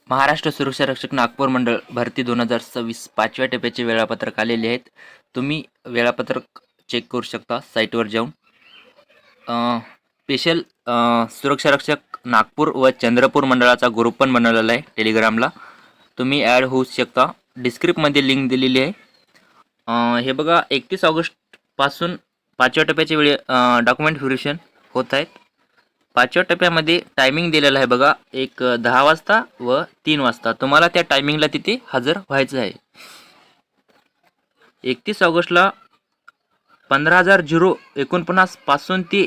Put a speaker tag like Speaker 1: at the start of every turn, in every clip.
Speaker 1: महाराष्ट्र सुरक्षा रक्षक नागपूर मंडळ भरती 2026 पाचव्या टप्प्याचे वेळापत्रक आलेले आहेत. तुम्ही वेळापत्रक चेक करू शकता साईटवर जाऊन. स्पेशल सुरक्षा रक्षक नागपूर व चंद्रपूर मंडळाचा ग्रुप पण बनवलेला आहे टेलिग्रामला. तुम्ही ॲड होऊ शकता. डिस्क्रिप्टमध्ये लिंक दिलेली आहे. हे बघा 31 ऑगस्टपासून पाचव्या टप्प्याचे डॉक्युमेंट व्हेरिफिकेशन होत आहेत. पाचव्या टप्प्यामध्ये टायमिंग दिलेला आहे बघा, एक 10 वाजता व 3 वाजता. तुम्हाला त्या टायमिंगला तिथे हजर व्हायचं आहे. 31 ऑगस्टला 15,049 पासून ते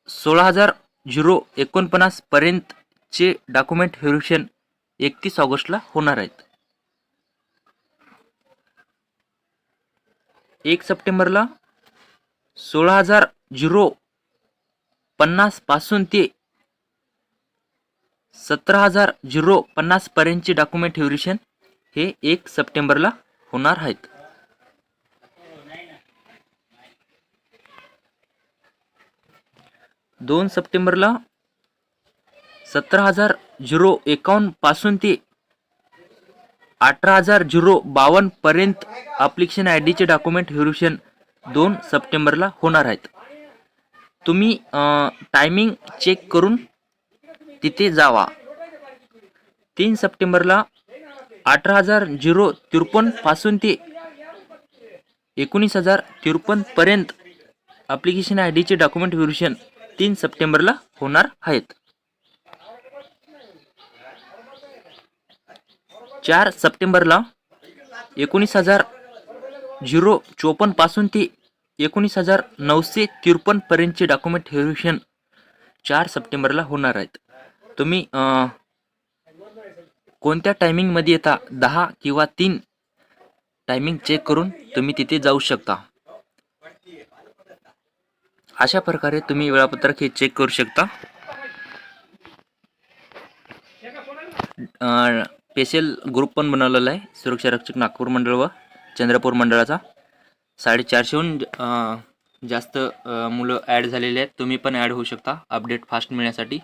Speaker 1: 16,049 पर्यंतचे डॉक्युमेंट व्हेरिफिकेशन 31 ऑगस्टला होणार आहेत. 1 सप्टेंबरला 16,050 पासून ते 17,050 पर्यंतचे डॉक्युमेंट व्हेरिफिकेशन हे 1 सप्टेंबरला होणार आहेत. 2 सप्टेंबरला 17,051 पासून ते 18,052 पर्यंत ॲप्लिकेशन आय डीचे डॉक्युमेंट व्हेरिफिकेशन 2 सप्टेंबरला होणार आहेत. तुम्ही टायमिंग चेक करून तिथे जावा. 3 सप्टेंबरला 18,053 पासून ते 19,053 पर्यंत ॲप्लिकेशन आय डीचे डॉक्युमेंट व्हेरिफिकेशन 3 सप्टेंबरला होणार आहेत. 4 सप्टेंबरला 19,054 पासून ते 19,953 पर्यंतचे डॉक्युमेंट व्हेरिफिकेशन 4 सप्टेंबरला होणार आहेत. तुम्ही कोणत्या टायमिंगमध्ये येता, 10 किंवा 3 टायमिंग चेक करून तुम्ही तिथे जाऊ शकता. अशा प्रकारे तुम्ही वेळापत्रक हे चेक करू शकता. स्पेशल ग्रुप पण बनवलेला आहे सुरक्षा रक्षक नागपूर मंडळ व चंद्रपूर मंडळाचा. 450हून जास्त मुलं ॲड झालेले आहेत. तुम्ही पण ॲड होऊ शकता अपडेट फास्ट मिळण्यासाठी.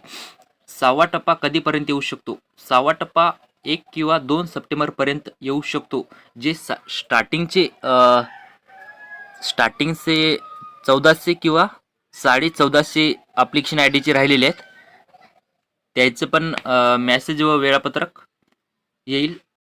Speaker 1: 6वा टप्पा कधीपर्यंत येऊ शकतो? 6वा टप्पा 1 किंवा 2 सप्टेंबरपर्यंत येऊ शकतो. जे स्टार्टिंगचे 1400 किंवा 1450 ॲप्लिकेशन आय डीचे राहिलेले आहेत, त्याचं पण मेसेज व वेळापत्रक येईल